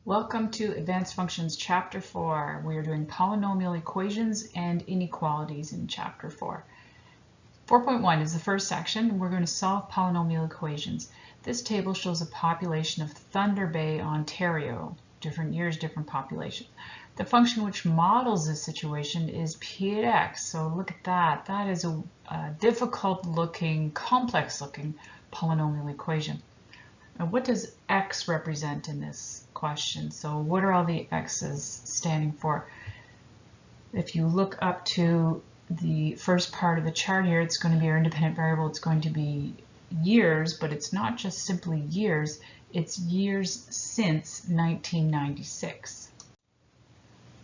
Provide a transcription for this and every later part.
Welcome to Advanced Functions Chapter 4. We are doing polynomial equations and inequalities in Chapter 4. 4.1 is the first section, and we're going to solve polynomial equations. This table shows a population of Thunder Bay, Ontario. Different years, different population. The function which models this situation is p at x. So look at that. That is a difficult-looking, complex-looking polynomial equation. Now, what does x represent in this question? So what are all the x's standing for? If you look up to the first part of the chart here, it's going to be our independent variable. It's going to be years, but it's not just simply years. It's years since 1996.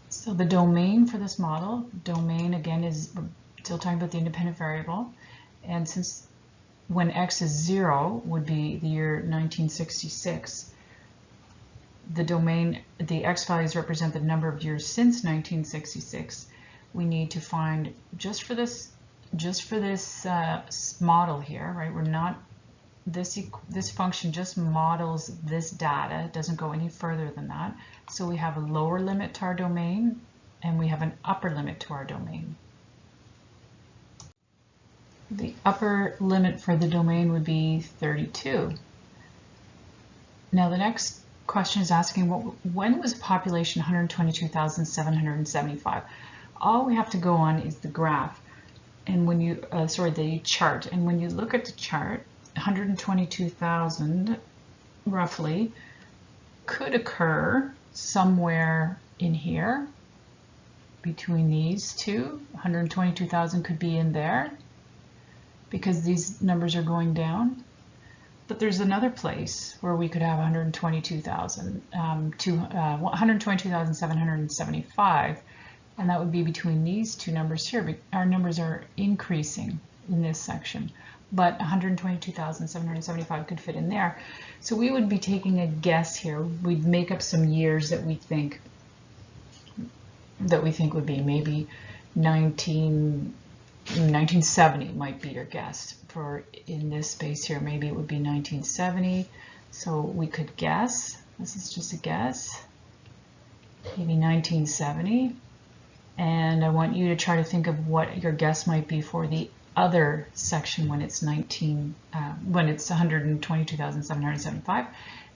So the domain for this model, domain again is, we're still talking about the independent variable. And since when x is 0 would be the year 1966. The domain, the x values represent the number of years since 1966. We need to find just for this model here, right? We're not this function just models this data. It doesn't go any further than that. So we have a lower limit to our domain, and we have an upper limit to our domain. The upper limit for the domain would be 32. Now the next question is asking, when was population 122,775? All we have to go on is the graph, and when you, the chart. And when you look at the chart, 122,000 roughly could occur somewhere in here between these two. 122,000 could be in there, because these numbers are going down. But there's another place where we could have 122,775, and that would be between these two numbers here. Our numbers are increasing in this section, but 122,775 could fit in there. So we would be taking a guess here. We'd make up some years that we think would be maybe 1970 might be your guess for in this space here. Maybe it would be 1970. So we could guess. This is just a guess. Maybe 1970. And I want you to try to think of what your guess might be for the other section when it's 122,775.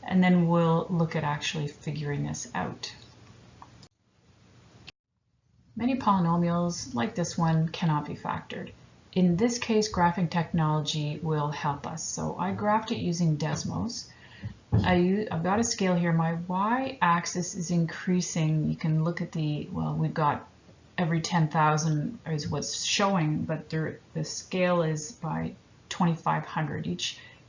And then we'll look at actually figuring this out. Many polynomials, like this one, cannot be factored. In this case, graphing technology will help us. So I graphed it using Desmos. I've got a scale here. My y-axis is increasing. You can look at we've got every 10,000 is what's showing, but the scale is by 2,500.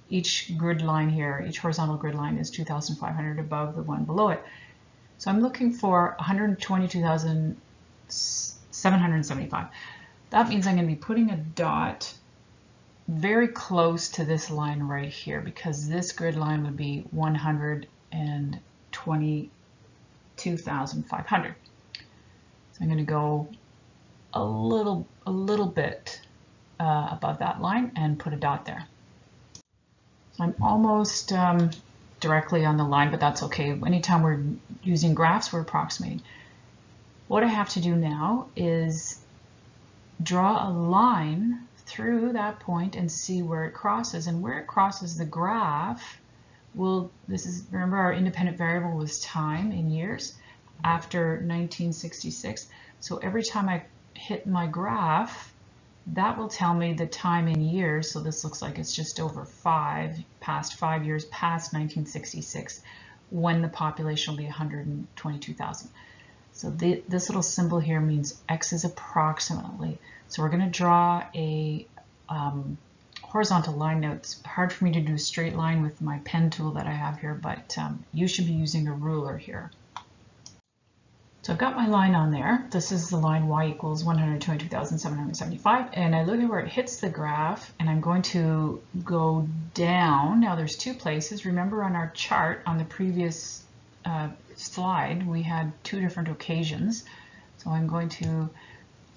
Each grid line here, each horizontal grid line is 2,500 above the one below it. So I'm looking for 122,775. That means I'm going to be putting a dot very close to this line right here, because this grid line would be 122,500. So I'm going to go a little bit above that line and put a dot there. So I'm almost directly on the line, but that's okay. Anytime we're using graphs, we're approximating. What I have to do now is draw a line through that point and see where it crosses. And where it crosses the graph, remember our independent variable was time in years after 1966. So every time I hit my graph, that will tell me the time in years. So this looks like it's just over past 5 years past 1966, when the population will be 122,000. So this little symbol here means x is approximately. So we're going to draw a horizontal line. Now it's hard for me to do a straight line with my pen tool that I have here, but you should be using a ruler here. So I've got my line on there. This is the line y equals 122,775, and I look at where it hits the graph, and I'm going to go down. Now there's two places. Remember on our chart on the previous slide, we had two different occasions. So I'm going to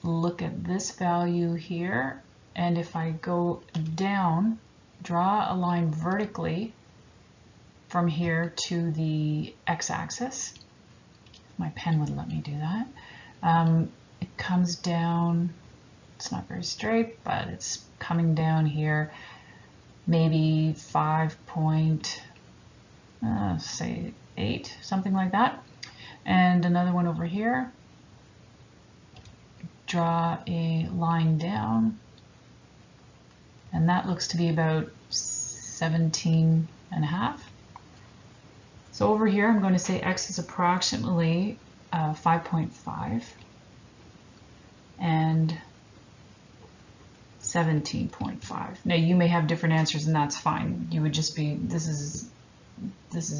look at this value here, and if I go down, draw a line vertically from here to the x-axis. My pen wouldn't let me do that. It comes down, it's not very straight, but it's coming down here, maybe 5.8, something like that. And another one over here. Draw a line down, and that looks to be about 17.5. So over here, I'm going to say x is approximately 5.5 and 17.5. Now you may have different answers, and that's fine. You would just be, this is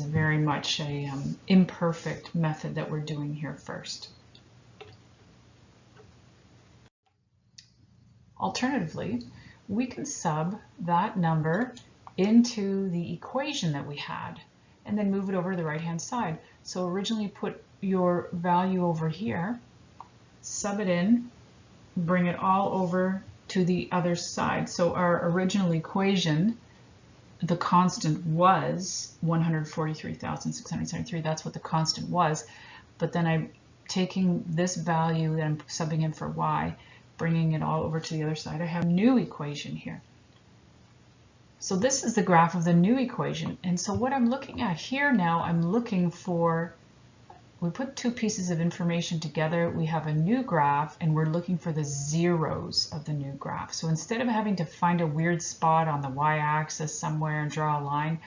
very much a imperfect method that we're doing here first. Alternatively, we can sub that number into the equation that we had and then move it over to the right-hand side. So originally put your value over here, sub it in, bring it all over to the other side. So our original equation, the constant was 143,673. That's what the constant was. But then I'm taking this value that I'm subbing in for y, bringing it all over to the other side. I have a new equation here. So this is the graph of the new equation. And so what I'm looking at here now, I'm looking for, we put two pieces of information together, we have a new graph, and we're looking for the zeros of the new graph. So instead of having to find a weird spot on the y-axis somewhere and draw a line,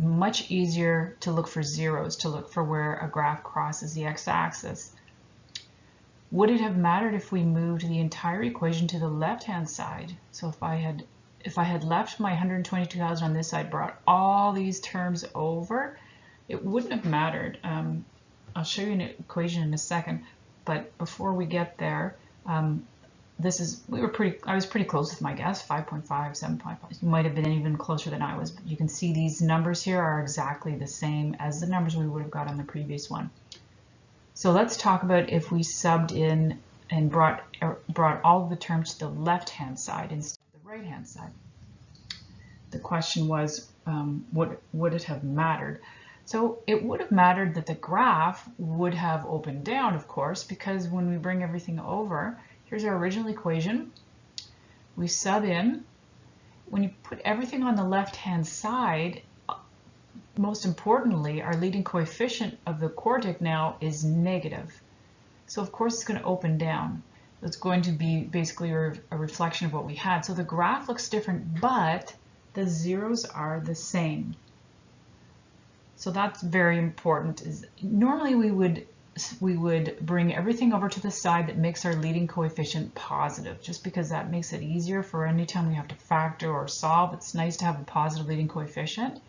much easier to look for zeros, to look for where a graph crosses the x-axis. Would it have mattered if we moved the entire equation to the left-hand side? So if I had left my 122,000 on this side, brought all these terms over, it wouldn't have mattered. I'll show you an equation in a second, but before we get there, I was pretty close with my guess, 5.5, 7.5. You might have been even closer than I was, but you can see these numbers here are exactly the same as the numbers we would have got on the previous one. So let's talk about if we subbed in and brought all of the terms to the left-hand side instead of the right-hand side. The question was, would it have mattered? So it would have mattered that the graph would have opened down, of course, because when we bring everything over, here's our original equation. We sub in. When you put everything on the left-hand side, most importantly, our leading coefficient of the quartic now is negative. So of course it's going to open down. It's going to be basically a reflection of what we had. So the graph looks different, but the zeros are the same. So that's very important. Normally we would bring everything over to the side that makes our leading coefficient positive, just because that makes it easier for any time we have to factor or solve. It's nice to have a positive leading coefficient.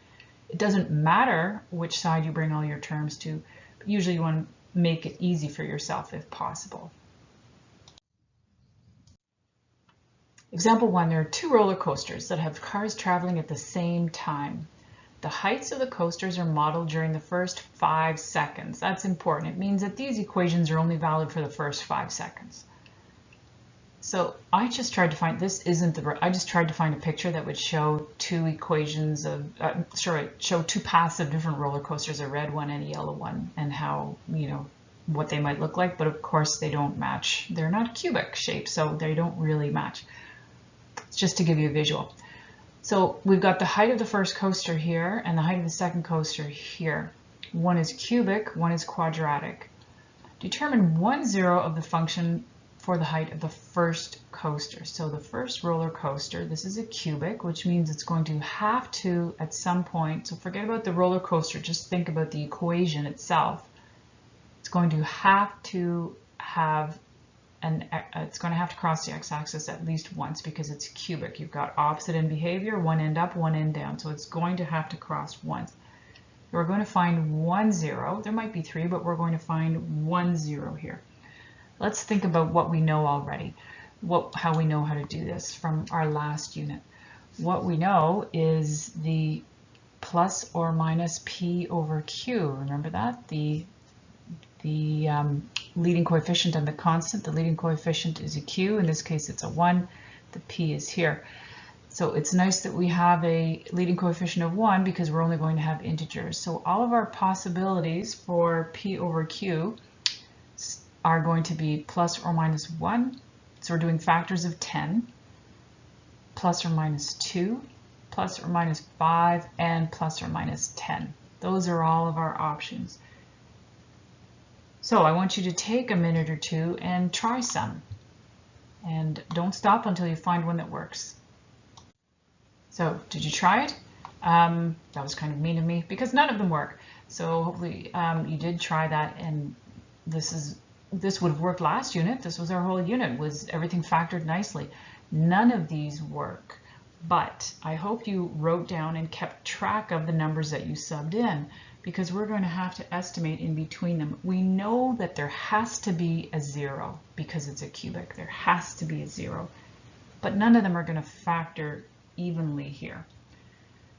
It doesn't matter which side you bring all your terms to, but usually you want to make it easy for yourself if possible. Example 1, there are two roller coasters that have cars traveling at the same time. The heights of the coasters are modeled during the first 5 seconds. That's important. It means that these equations are only valid for the first 5 seconds. So I just tried to find, I just tried to find a picture that would show two equations of, show two paths of different roller coasters, a red one and a yellow one, and how, what they might look like, but of course they don't match. They're not cubic shapes, so they don't really match. It's just to give you a visual. So we've got the height of the first coaster here and the height of the second coaster here. One is cubic, one is quadratic. Determine 1 0 of the function for the height of the first coaster. So the first roller coaster, this is a cubic, which means it's going to have to, at some point, so forget about the roller coaster, just think about the equation itself. It's going to have to have it's going to have to cross the x-axis at least once because it's cubic. You've got opposite end behavior, one end up, one end down. So it's going to have to cross once. We're going to find 1 0. There might be 3, but we're going to find 1 0 here. Let's think about what we know already, how we know how to do this from our last unit. What we know is the plus or minus p over q. Remember that? The leading coefficient and the constant. The leading coefficient is a q. In this case, it's a 1. The p is here. So it's nice that we have a leading coefficient of 1 because we're only going to have integers. So all of our possibilities for P over Q are going to be plus or minus 1. So we're doing factors of 10, plus or minus 2, plus or minus 5, and plus or minus 10. Those are all of our options. So I want you to take a minute or two and try some. And don't stop until you find one that works. So did you try it? That was kind of mean of me because none of them work. So hopefully you did try that, and this would have worked last unit. This was our whole unit, was everything factored nicely. None of these work, but I hope you wrote down and kept track of the numbers that you subbed in, because we're going to have to estimate in between them. We know that there has to be a 0 because it's a cubic. There has to be a 0, but none of them are going to factor evenly here.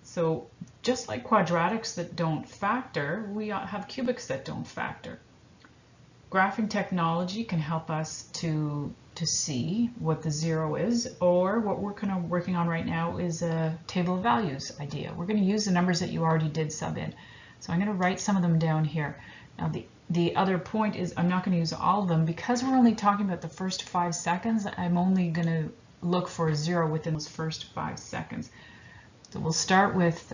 So just like quadratics that don't factor, we have cubics that don't factor. Graphing technology can help us to see what the 0 is, or what we're kind of working on right now is a table of values idea. We're going to use the numbers that you already did sub in. So I'm going to write some of them down here. Now the other point is I'm not going to use all of them because we're only talking about the first 5 seconds. I'm only going to look for a 0 within those first 5 seconds. So we'll start with,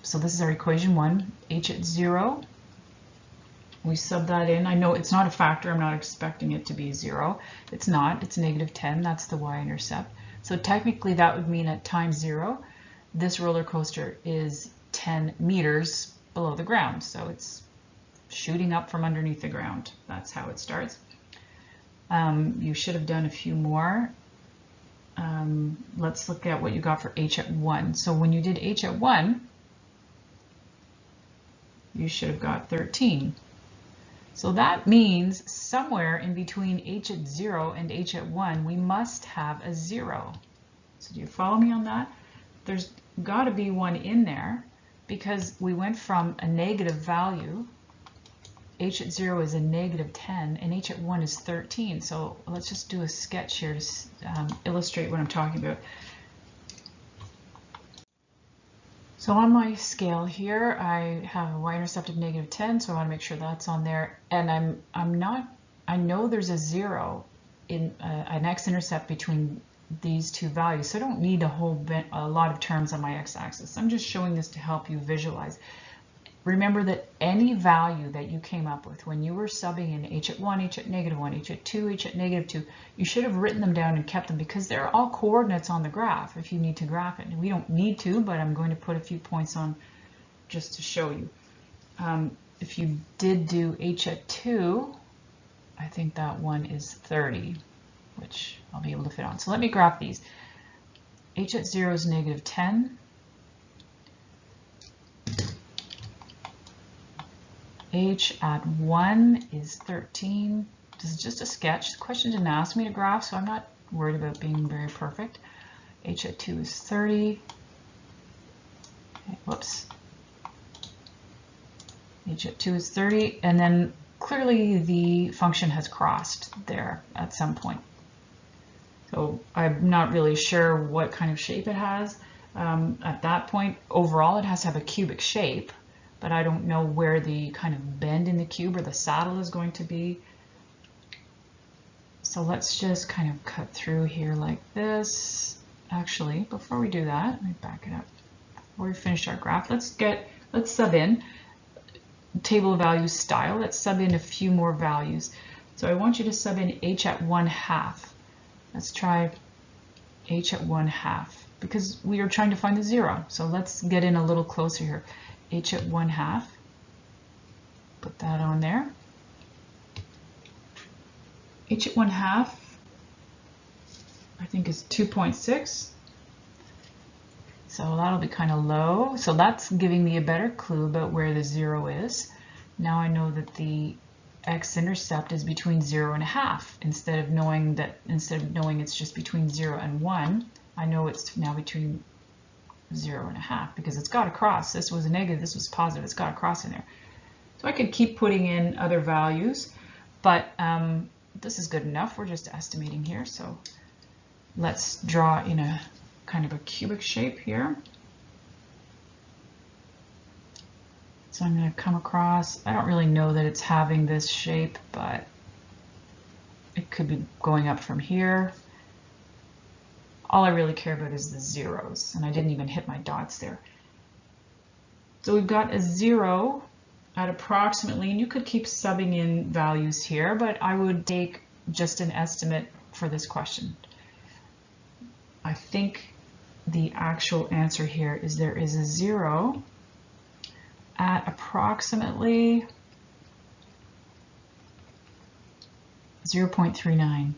so this is our equation 1, h at 0. We sub that in. I know it's not a factor. I'm not expecting it to be 0. It's not. It's negative 10. That's the y-intercept. So technically that would mean at time 0, this roller coaster is 10 meters below the ground. So it's shooting up from underneath the ground. That's how it starts. You should have done a few more. Let's look at what you got for h at 1. So when you did h at 1, you should have got 13. So that means somewhere in between h at 0 and h at 1, we must have a 0. So do you follow me on that? There's got to be one in there because we went from a negative value. H at 0 is a negative 10 and h at 1 is 13. So let's just do a sketch here to illustrate what I'm talking about. So on my scale here, I have a y-intercept of negative 10, so I want to make sure that's on there. And I know there's a 0 in an x-intercept between these two values, so I don't need a lot of terms on my x-axis. I'm just showing this to help you visualize. Remember that any value that you came up with when you were subbing in h at 1, h at negative 1, h at 2, h at negative 2, you should have written them down and kept them because they're all coordinates on the graph if you need to graph it. We don't need to, but I'm going to put a few points on just to show you. If you did do h at 2, I think that one is 30, which I'll be able to fit on. So let me graph these. H at 0 is negative 10. H at 1 is 13. This is just a sketch. The question didn't ask me to graph, so I'm not worried about being very perfect. H at 2 is 30. Okay, whoops. H at 2 is 30, and then clearly the function has crossed there at some point. So I'm not really sure what kind of shape it has. At that point, overall, it has to have a cubic shape, but I don't know where the kind of bend in the cube or the saddle is going to be. So let's just kind of cut through here like this. Actually, before we do that, let me back it up. Before we finish our graph, let's sub in table of values style. Let's sub in a few more values. So I want you to sub in h at 1/2. Let's try h at 1/2 because we are trying to find the 0. So let's get in a little closer here. H at 1/2. Put that on there. H at 1/2, I think, is 2.6. So that'll be kind of low. So that's giving me a better clue about where the 0 is. Now I know that the x-intercept is between 0 and 1/2. Instead of knowing it's just between 0 and 1, I know it's now between 0 and 1/2 because it's got a cross. This was a negative, this was positive. It's got a cross in there. So I could keep putting in other values, but this is good enough. We're just estimating here. So let's draw in a kind of a cubic shape here. So I'm going to come across, I don't really know that it's having this shape, but it could be going up from here. All I really care about is the zeros, and I didn't even hit my dots there. So we've got a 0 at approximately, and you could keep subbing in values here, but I would take just an estimate for this question. I think the actual answer here is there is a 0 at approximately 0.39.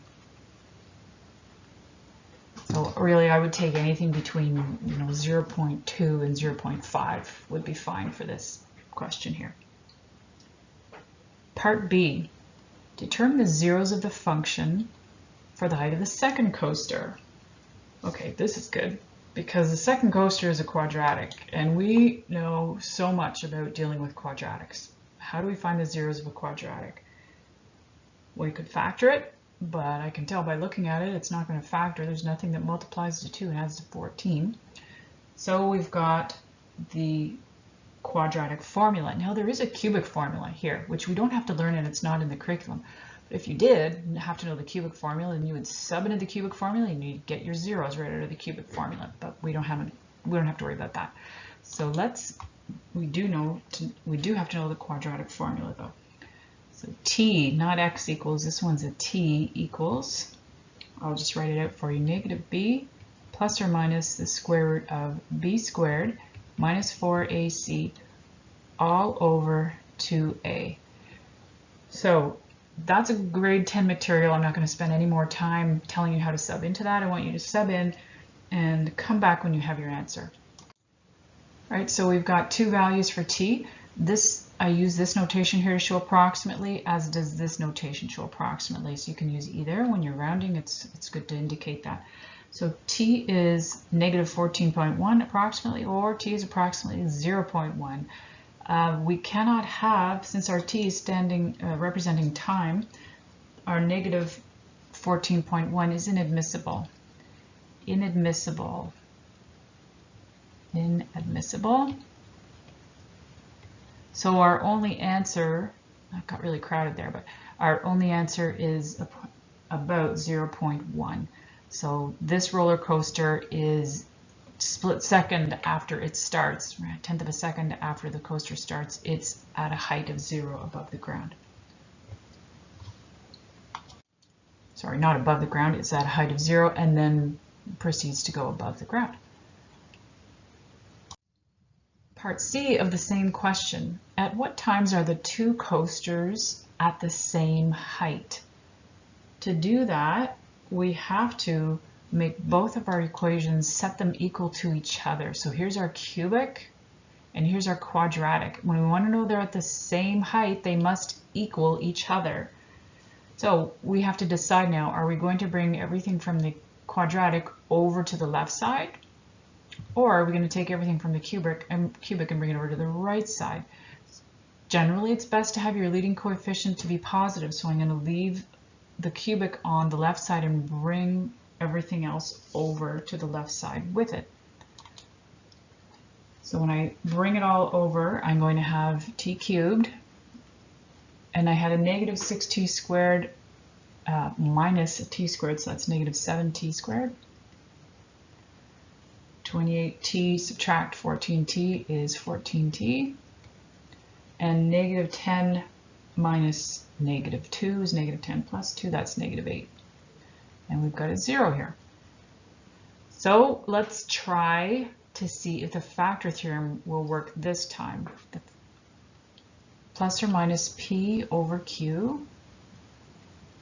So really I would take anything between 0.2 and 0.5 would be fine for this question here. Part B, determine the zeros of the function for the height of the second coaster. Okay, this is good because the second coaster is a quadratic and we know so much about dealing with quadratics. How do we find the zeros of a quadratic? We could factor it, but I can tell by looking at it, it's not going to factor. There's nothing that multiplies to 2 and adds to 14. So we've got the quadratic formula. Now there is a cubic formula here, which we don't have to learn and it's not in the curriculum. But if you did have to know the cubic formula, then you would sub into the cubic formula and you'd get your zeros right out of the cubic formula. But we don't have to worry about that. So we do have to know the quadratic formula though. So t, not x equals, this one's a t equals, I'll just write it out for you, negative b plus or minus the square root of b squared minus 4ac all over 2a. So that's a grade 10 material. I'm not going to spend any more time telling you how to sub into that. I want you to sub in and come back when you have your answer. All right, so we've got two values for t. I use this notation here to show approximately, as does this notation show approximately. So you can use either. When you're rounding, it's good to indicate that. So t is negative 14.1 approximately, or t is approximately 0.1. We cannot have, since our t is representing time, our negative 14.1 is inadmissible. Inadmissible. So our only answer, I got really crowded there, but our only answer is about 0.1. So this roller coaster is split second after it starts, a tenth of a second after the coaster starts. It's at a height of 0 above the ground. Sorry, not above the ground, it's at a height of 0 and then proceeds to go above the ground. Part C of the same question. At what times are the two coasters at the same height? To do that, we have to make both of our equations, set them equal to each other. So here's our cubic and here's our quadratic. When we want to know they're at the same height, they must equal each other. So we have to decide now, are we going to bring everything from the quadratic over to the left side? Or are we going to take everything from the cubic and bring it over to the right side? Generally, it's best to have your leading coefficient to be positive, so I'm going to leave the cubic on the left side and bring everything else over to the left side with it. So when I bring it all over, I'm going to have t cubed, and I had a negative 6t squared minus a t squared, so that's negative 7t squared. 28t subtract 14t is 14t, and negative 10 minus negative 2 is negative 10 plus 2, that's negative 8. And we've got a 0 here. So let's try to see if the factor theorem will work this time. The plus or minus p over q.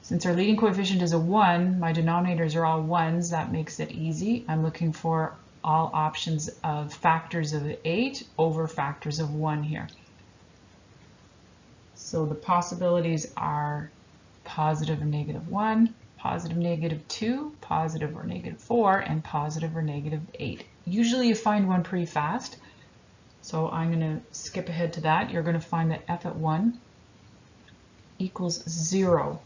Since our leading coefficient is a 1, my denominators are all 1s, that makes it easy. I'm looking for all options of factors of 8 over factors of 1 here. So the possibilities are positive or negative 1, positive negative 2, positive or negative 4, and positive or negative 8. Usually you find one pretty fast, so I'm going to skip ahead to that. You're going to find that f at 1 equals 0.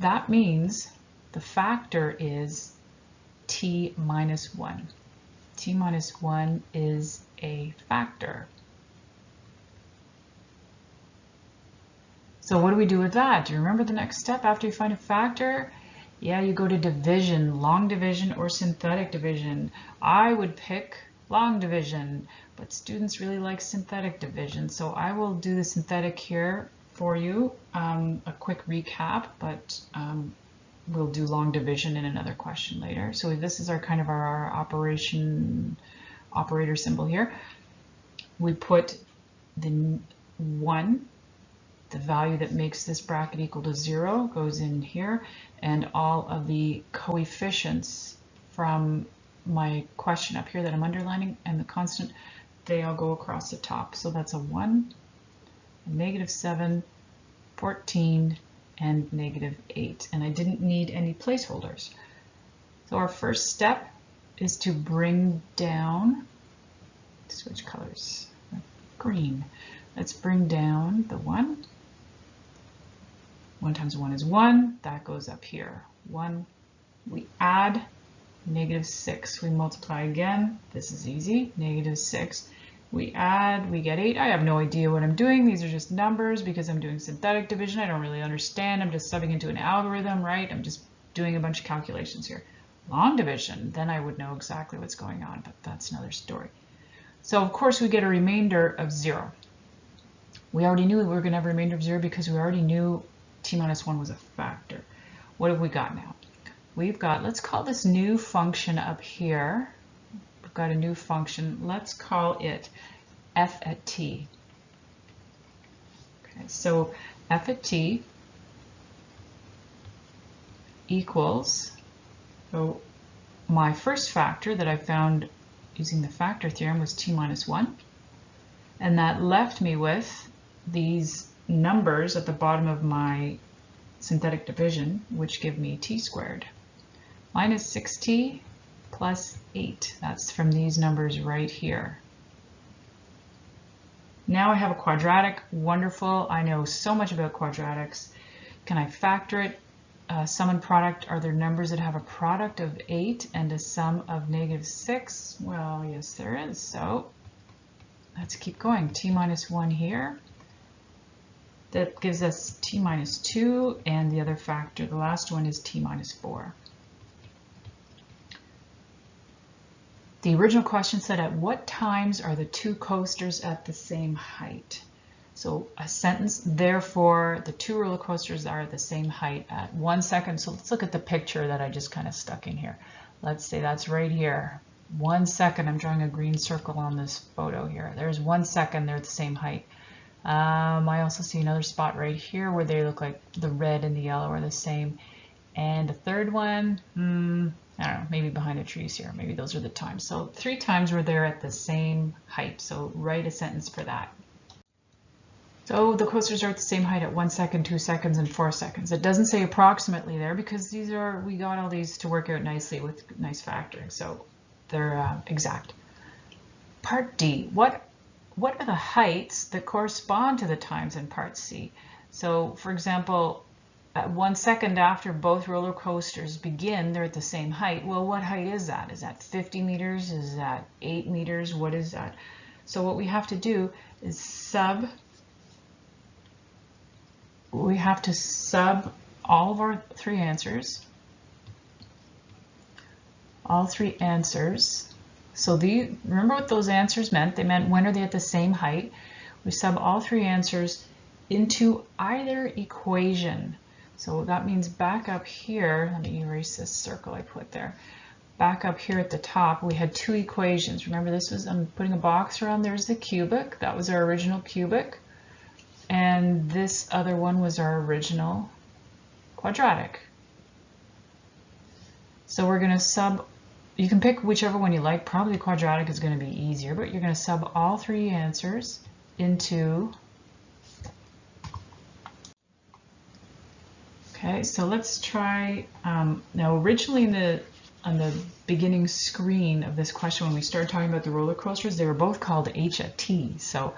That means the factor is t minus 1. T minus 1 is a factor. So what do we do with that? Do you remember the next step after you find a factor? Yeah, you go to division, long division or synthetic division. I would pick long division, but students really like synthetic division. So I will do the synthetic here for you, a quick recap, but we'll do long division in another question later. So this is our kind of our operator symbol here. We put the 1, the value that makes this bracket equal to 0 goes in here, and all of the coefficients from my question up here that I'm underlining and the constant, they all go across the top. So that's a 1, a -7, 14, and -8. And I didn't need any placeholders. So our first step is to bring down, switch colors, green. Let's bring down the 1. 1 times 1 is 1. That goes up here. 1. We add -6. We multiply again. This is easy. -6. We add, we get 8. I have no idea what I'm doing. These are just numbers because I'm doing synthetic division. I don't really understand. I'm just subbing into an algorithm, right? I'm just doing a bunch of calculations here. Long division, then I would know exactly what's going on, but that's another story. So of course we get a remainder of 0. We already knew we were going to have a remainder of 0 because we already knew t minus 1 was a factor. What have we got now? We've got, let's call this new function up here. We've got a new function. Let's call it f at t. Okay, so f at t equals, so my first factor that I found using the factor theorem was t minus 1. And that left me with these numbers at the bottom of my synthetic division, which give me t squared. Minus 6t plus 8. That's from these numbers right here. Now I have a quadratic. Wonderful. I know so much about quadratics. Can I factor it? Sum and product, are there numbers that have a product of 8 and a sum of -6? Well, yes, there is. So let's keep going. T minus 1 here. That gives us t minus 2, and the other factor, the last one, is t minus 4. The original question said, at what times are the two coasters at the same height? So a sentence, therefore, the two roller coasters are at the same height at 1 second. So let's look at the picture that I just kind of stuck in here. Let's say that's right here. 1 second, I'm drawing a green circle on this photo here. There's 1 second, they're at the same height. I also see another spot right here where they look like the red and the yellow are the same. And the third one, I don't know, maybe behind the trees here. Maybe those are the times. So 3 times where they're at the same height. So write a sentence for that. So the coasters are at the same height at 1 second, 2 seconds, and 4 seconds. It doesn't say approximately there because these are, we got all these to work out nicely with nice factoring. So they're exact. Part D, what are the heights that correspond to the times in part C? So for example, at 1 second after both roller coasters begin, they're at the same height. Well, what height is that? Is that 50 meters? Is that 8 meters? What is that? So what we have to do is we have to sub all of our 3 answers. All 3 answers. So remember what those answers meant? They meant when are they at the same height? We sub all 3 answers into either equation. So that means back up here, let me erase this circle I put there. Back up here at the top, we had 2 equations. Remember this was, I'm putting a box around, there's the cubic. That was our original cubic. And this other one was our original quadratic. So we're going to sub, you can pick whichever one you like. Probably quadratic is going to be easier, but you're going to sub all 3 answers into, okay, so let's try, now originally on the beginning screen of this question when we started talking about the roller coasters, they were both called H at T. So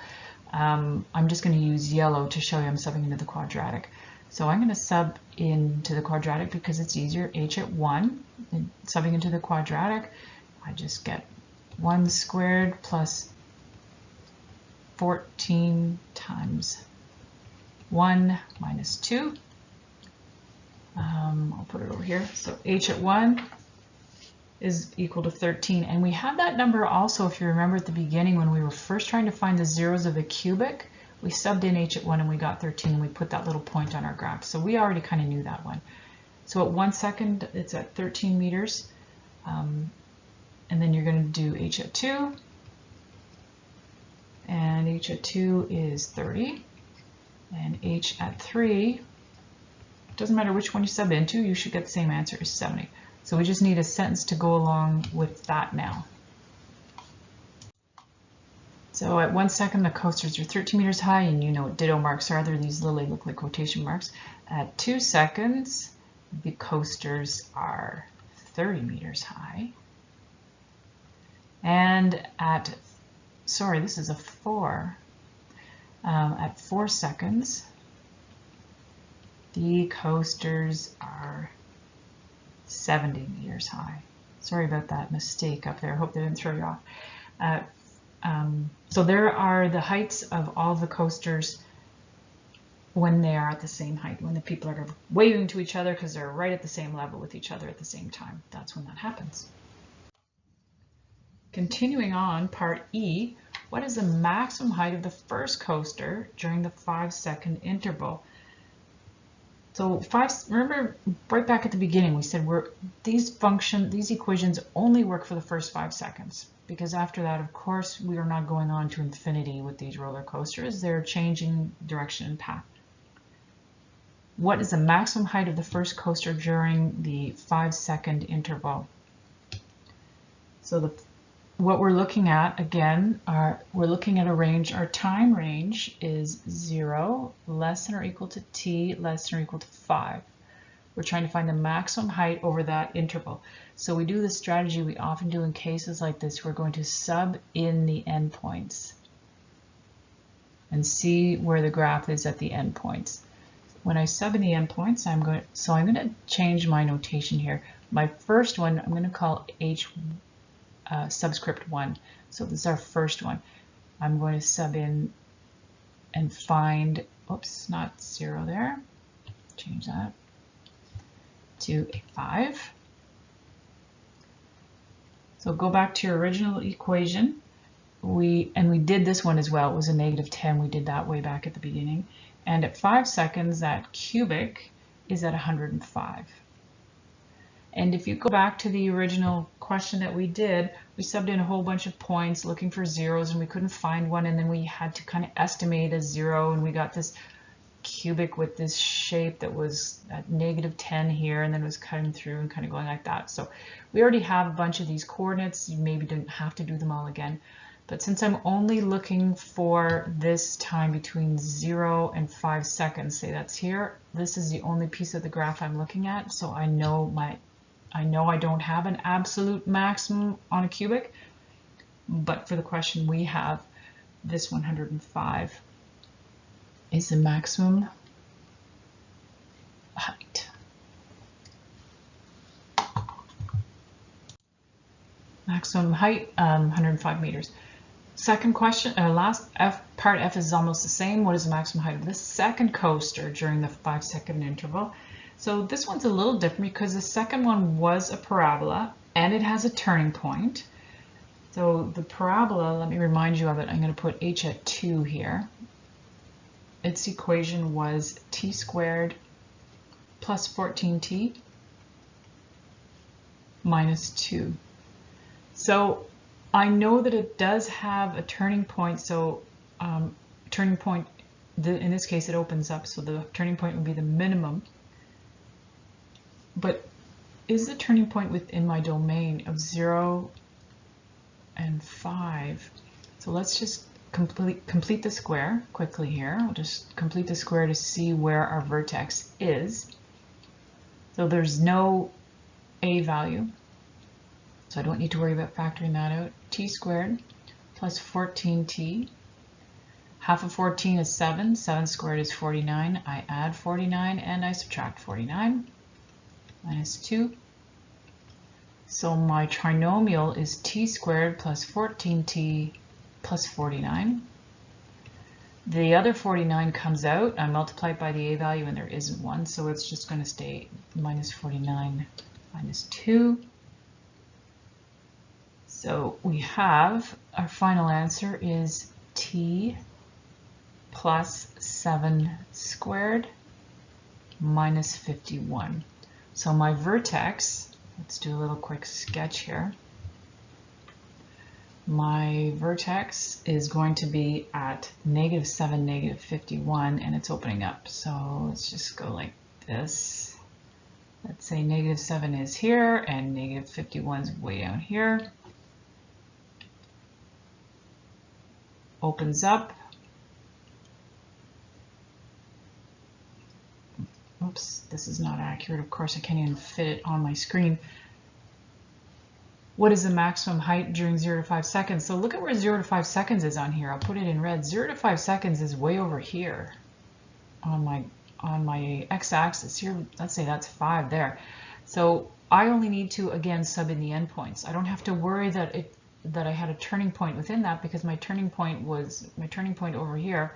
I'm just going to use yellow to show you I'm subbing into the quadratic. So I'm going to sub into the quadratic because it's easier. H at 1, and subbing into the quadratic, I just get 1 squared plus 14 times 1 minus 2. I'll put it over here. So H at 1 is equal to 13. And we have that number also, if you remember at the beginning when we were first trying to find the zeros of a cubic, we subbed in H at 1 and we got 13 and we put that little point on our graph. So we already kind of knew that one. So at 1 second, it's at 13 meters. And then you're going to do H at 2. And H at 2 is 30. And H at 3, doesn't matter which one you sub into, you should get the same answer as 70. So we just need a sentence to go along with that now. So at 1 second, the coasters are 13 meters high, and you know what ditto marks are. They're these little, they look like quotation marks. At 2 seconds, the coasters are 30 meters high. And at, sorry, this is a 4. At 4 seconds, the coasters are 70 meters high. Sorry about that mistake up there. I hope they didn't throw you off. So there are the heights of all the coasters when they are at the same height, when the people are waving to each other because they're right at the same level with each other at the same time. That's when that happens. Continuing on, part E, what is the maximum height of the first coaster during the 5-second interval? So remember right back at the beginning, we said these equations only work for the first 5 seconds, because after that, of course, we are not going on to infinity with these roller coasters. They're changing direction and path. What is the maximum height of the first coaster during the 5-second interval? So what we're looking at, again, we're looking at a range. Our time range is 0, less than or equal to t, less than or equal to 5. We're trying to find the maximum height over that interval. So we do the strategy we often do in cases like this. We're going to sub in the endpoints and see where the graph is at the endpoints. When I sub in the endpoints, I'm going to change my notation here. My first one, I'm going to call H subscript 1. So this is our first one. I'm going to sub in and find, oops, not 0 there. Change that to a 5. So go back to your original equation. We did this one as well. It was a -10. We did that way back at the beginning. And at 5 seconds, that cubic is at 105. And if you go back to the original question that we did, we subbed in a whole bunch of points looking for zeros and we couldn't find one, and then we had to kind of estimate a 0, and we got this cubic with this shape that was at -10 here, and then it was cutting through and kind of going like that. So we already have a bunch of these coordinates. You maybe didn't have to do them all again. But since I'm only looking for this time between 0 and 5 seconds, say that's here, this is the only piece of the graph I'm looking at, so I know I don't have an absolute maximum on a cubic, but for the question we have, this 105 is the maximum height. Maximum height, 105 meters. Second question, last part F is almost the same. What is the maximum height of the second coaster during the 5-second interval? So this one's a little different because the second one was a parabola and it has a turning point. So the parabola, let me remind you of it. I'm going to put h at 2 here. Its equation was t squared plus 14t minus 2. So I know that it does have a turning point. So turning point, in this case, it opens up. So the turning point would be the minimum. But is the turning point within my domain of 0 and 5? So let's just complete the square quickly here. We'll just complete the square to see where our vertex is. So there's no a value, so I don't need to worry about factoring that out. T squared plus 14t. Half of 14 is 7. 7 squared is 49. I add 49 and I subtract 49. Minus 2. So my trinomial is t squared plus 14t plus 49. The other 49 comes out. I multiply it by the a value and there isn't one, so it's just going to stay minus 49 minus 2. So we have our final answer is t plus 7 squared minus 51. So my vertex, let's do a little quick sketch here. My vertex is going to be at -7, -51, and it's opening up. So let's just go like this. Let's say -7 is here and -51 is way down here. Opens up. Oops, this is not accurate. Of course, I can't even fit it on my screen. What is the maximum height during 0 to 5 seconds? So look at where 0 to 5 seconds is on here. I'll put it in red. 0 to 5 seconds is way over here on my x-axis here. Let's say that's 5 there. So I only need to, again, sub in the endpoints. I don't have to worry that I had a turning point within that, because my turning point over here.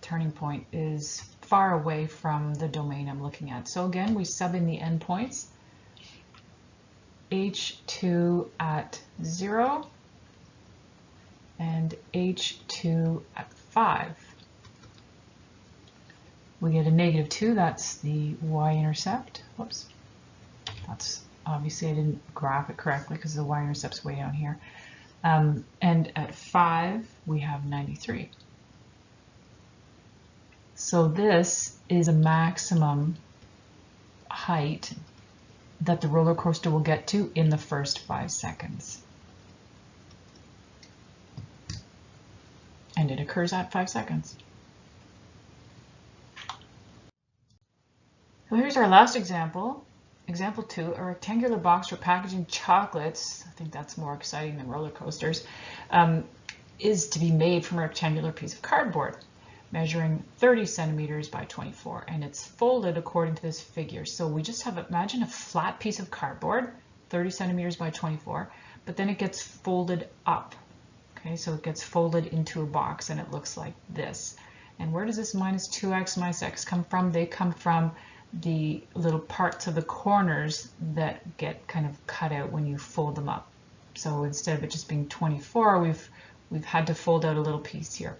Turning point is far away from the domain I'm looking at. So again, we sub in the endpoints. H2 at 0 and H2 at 5. We get a -2, that's the y-intercept. Whoops. That's obviously I didn't graph it correctly because the y-intercept's way down here. And at 5, we have 93. So this is a maximum height that the roller coaster will get to in the first 5 seconds. And it occurs at 5 seconds. So here's our last example. Example 2, a rectangular box for packaging chocolates, I think that's more exciting than roller coasters, is to be made from a rectangular piece of cardboard measuring 30 centimeters by 24, and it's folded according to this figure. So we just have, imagine a flat piece of cardboard, 30 centimeters by 24, but then it gets folded up. Okay, so it gets folded into a box and it looks like this. And where does this minus 2x minus x come from? They come from the little parts of the corners that get kind of cut out when you fold them up. So instead of it just being 24, we've had to fold out a little piece here.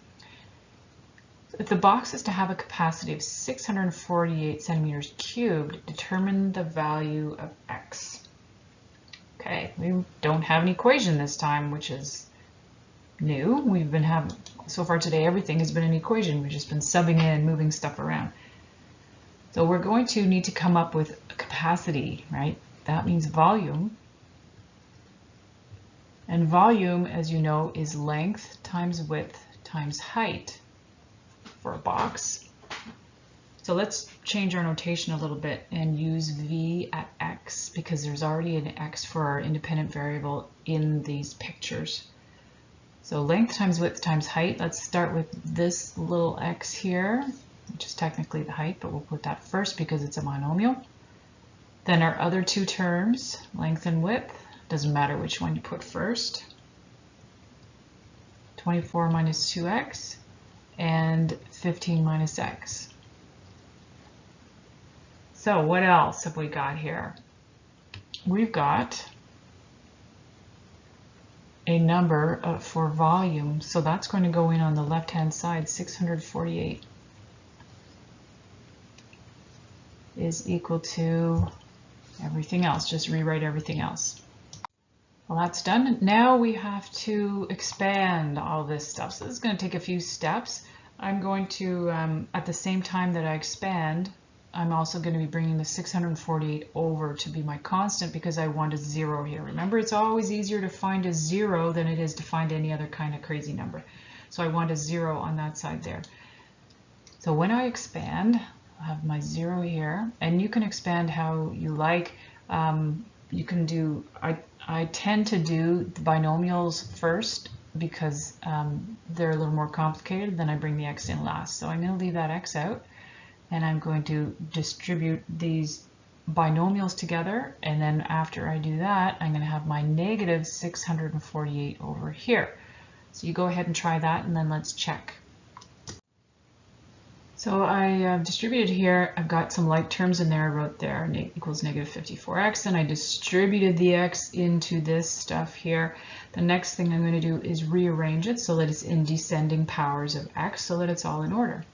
If the box is to have a capacity of 648 centimeters cubed, determine the value of x. Okay, we don't have an equation this time, which is new. We've been having, so far today, everything has been an equation. We've just been subbing in and moving stuff around. So we're going to need to come up with a capacity, right? That means volume. And volume, as you know, is length times width times height for a box. So let's change our notation a little bit and use v at x, because there's already an x for our independent variable in these pictures. So length times width times height. Let's start with this little x here, which is technically the height, but we'll put that first because it's a monomial. Then our other two terms, length and width, doesn't matter which one you put first. 24 minus 2x and 15 minus x. So what else have we got here? We've got a number for volume, so that's going to go in on the left-hand side. 648 is equal to everything else. Just rewrite everything else. Well, that's done. Now we have to expand all this stuff. So this is going to take a few steps. I'm going to, at the same time that I expand, I'm also going to be bringing the 648 over to be my constant because I want a 0 here. Remember, it's always easier to find a 0 than it is to find any other kind of crazy number. So I want a 0 on that side there. So when I expand, I have my 0 here, and you can expand how you like. You can do, I tend to do the binomials first because they're a little more complicated, then I bring the x in last. So I'm going to leave that x out, and I'm going to distribute these binomials together, and then after I do that, I'm going to have my negative 648 over here. So you go ahead and try that, and then let's check. So I distributed here, I've got some like terms in there, I wrote there equals negative 54x, and I distributed the x into this stuff here. The next thing I'm going to do is rearrange it so that it's in descending powers of x, so that it's all in order.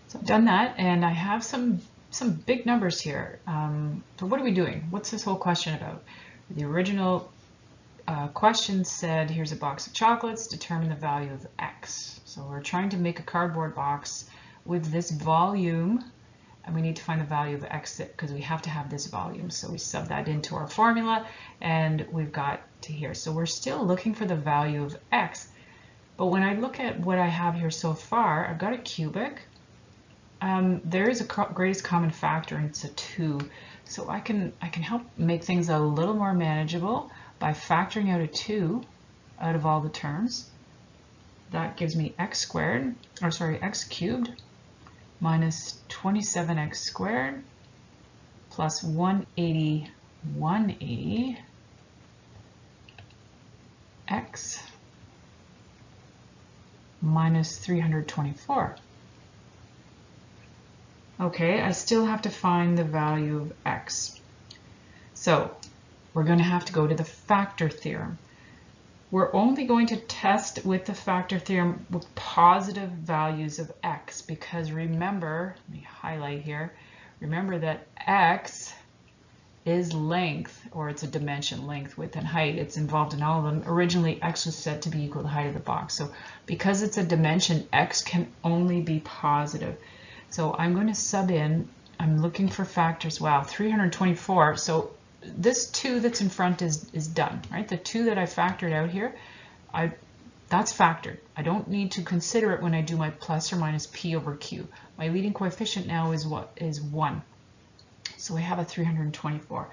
So I've done that, and I have some big numbers here. So what are we doing? What's this whole question about? The original question said, here's a box of chocolates, determine the value of x. So we're trying to make a cardboard box with this volume, and we need to find the value of x because we have to have this volume. So we sub that into our formula, and we've got to here. So we're still looking for the value of x. But when I look at what I have here so far, I've got a cubic. There is a greatest common factor, and it's a 2. So I can help make things a little more manageable by factoring out a 2 out of all the terms. That gives me x squared, or sorry, x cubed minus 27x squared plus 180 x minus 324. Okay, I still have to find the value of x. So we're going to have to go to the factor theorem. We're only going to test with the factor theorem with positive values of x, because remember, let me highlight here, remember that x is length, or it's a dimension, length, width, and height. It's involved in all of them. Originally, x was set to be equal to the height of the box. So because it's a dimension, x can only be positive. So I'm going to sub in, I'm looking for factors, wow, 324. So this 2 that's in front is done, right? The 2 that I factored out here, that's factored. I don't need to consider it when I do my plus or minus p over q. My leading coefficient now is what is 1. So I have a 324.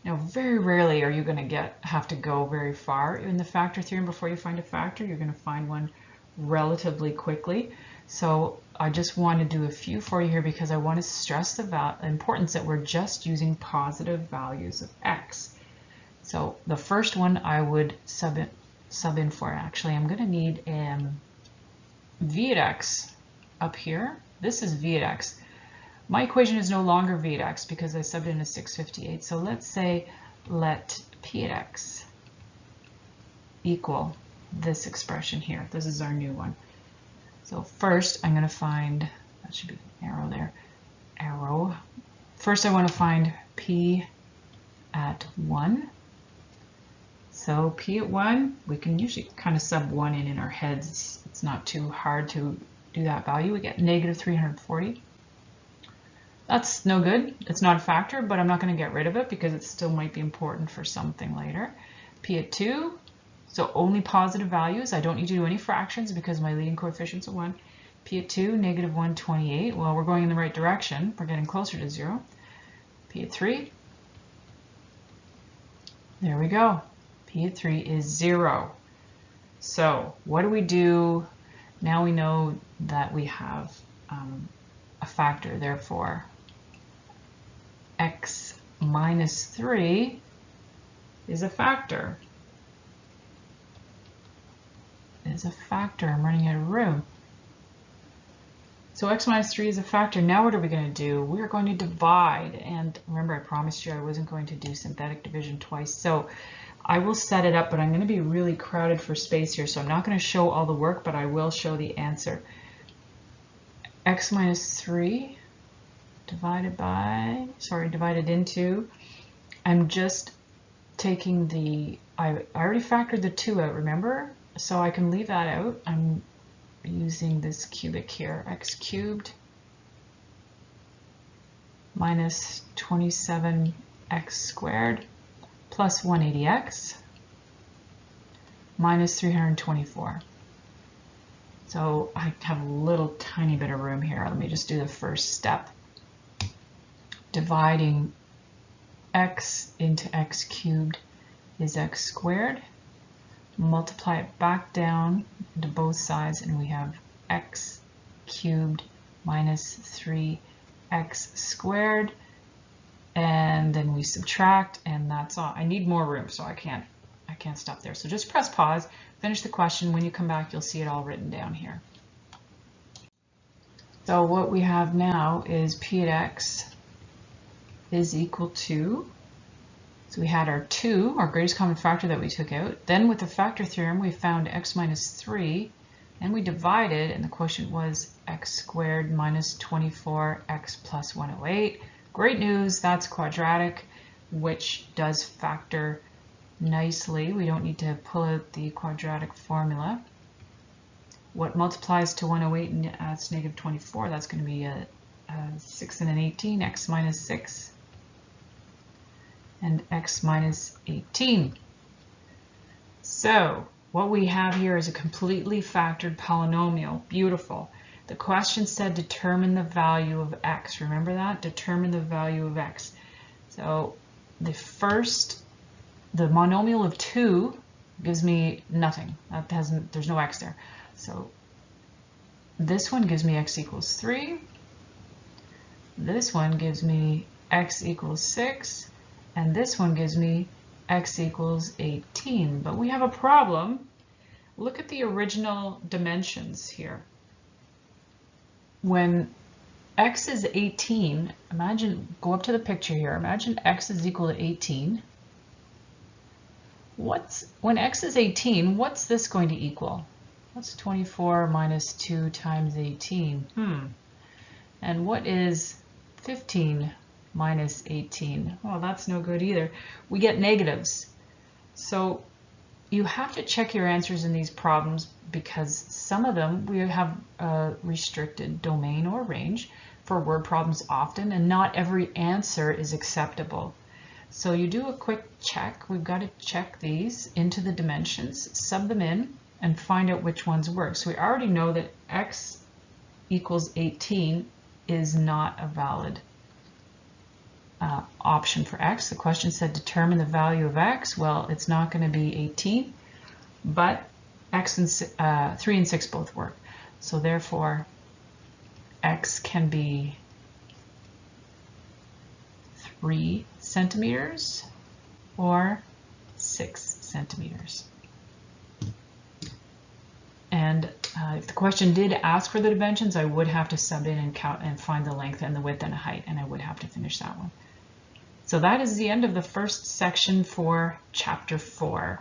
Now, very rarely are you going to have to go very far in the factor theorem before you find a factor. You're going to find one relatively quickly. So I just want to do a few for you here because I want to stress the importance that we're just using positive values of x. So the first one I would sub in for, actually, I'm going to need v at x up here. This is v at x. My equation is no longer v at x because I subbed in a 658. So let's say let p at x equal this expression here. This is our new one. So first I'm going to find, that should be an arrow there, arrow. First I want to find p at 1. So p at 1, we can usually kind of sub 1 in our heads. It's not too hard to do that value. We get negative 340. That's no good. It's not a factor, but I'm not going to get rid of it because it still might be important for something later. P at 2. So only positive values. I don't need to do any fractions because my leading coefficient's a 1. P at 2, negative 128. Well, we're going in the right direction. We're getting closer to 0. P at 3. There we go. P at 3 is 0. So what do we do? Now we know that we have a factor. Therefore, x minus 3 is a factor. Is a factor. I'm running out of room. So x minus 3 is a factor. Now what are we going to do? We're going to divide. And remember, I promised you I wasn't going to do synthetic division twice. So I will set it up, but I'm going to be really crowded for space here. So I'm not going to show all the work, but I will show the answer. X minus 3 divided into, I'm just taking the, I already factored the 2 out, remember? So I can leave that out. I'm using this cubic here, x cubed minus 27x squared plus 180x minus 324. So I have a little tiny bit of room here. Let me just do the first step. Dividing x into x cubed is x squared multiply it back down to both sides, and we have x cubed minus 3x squared, and then we subtract, and that's all. I need more room, so I can't stop there. So just press pause, finish the question. When you come back, you'll see it all written down here. So what we have now is p at x is equal to, so we had our 2, our greatest common factor that we took out. Then with the factor theorem, we found x minus 3, and we divided, and the quotient was x squared minus 24x plus 108. Great news, that's quadratic, which does factor nicely. We don't need to pull out the quadratic formula. What multiplies to 108 and adds negative 24, that's going to be a 6 and an 18, x minus 6 and x minus 18. So what we have here is a completely factored polynomial. Beautiful. The question said determine the value of x. Remember that? Determine the value of x. So the monomial of 2 gives me nothing. There's no x there. So this one gives me x equals 3. This one gives me x equals 6. And this one gives me x equals 18. But we have a problem. Look at the original dimensions here. When x is 18, go up to the picture here. Imagine x is equal to 18. When x is 18, what's this going to equal? What's 24 minus 2 times 18? And what is 15 minus 18? Well, that's no good either. We get negatives. So you have to check your answers in these problems, because some of them we have a restricted domain or range for word problems often, and not every answer is acceptable. So you do a quick check. We've got to check these into the dimensions, sub them in, and find out which ones work. So we already know that x equals 18 is not a valid option for x. The question said determine the value of x. Well, it's not going to be 18, but x and 3 and 6 both work. So therefore, x can be 3 centimeters or 6 centimeters. And if the question did ask for the dimensions, I would have to sub in and count and find the length and the width and the height, and I would have to finish that one. So that is the end of the first section for chapter 4.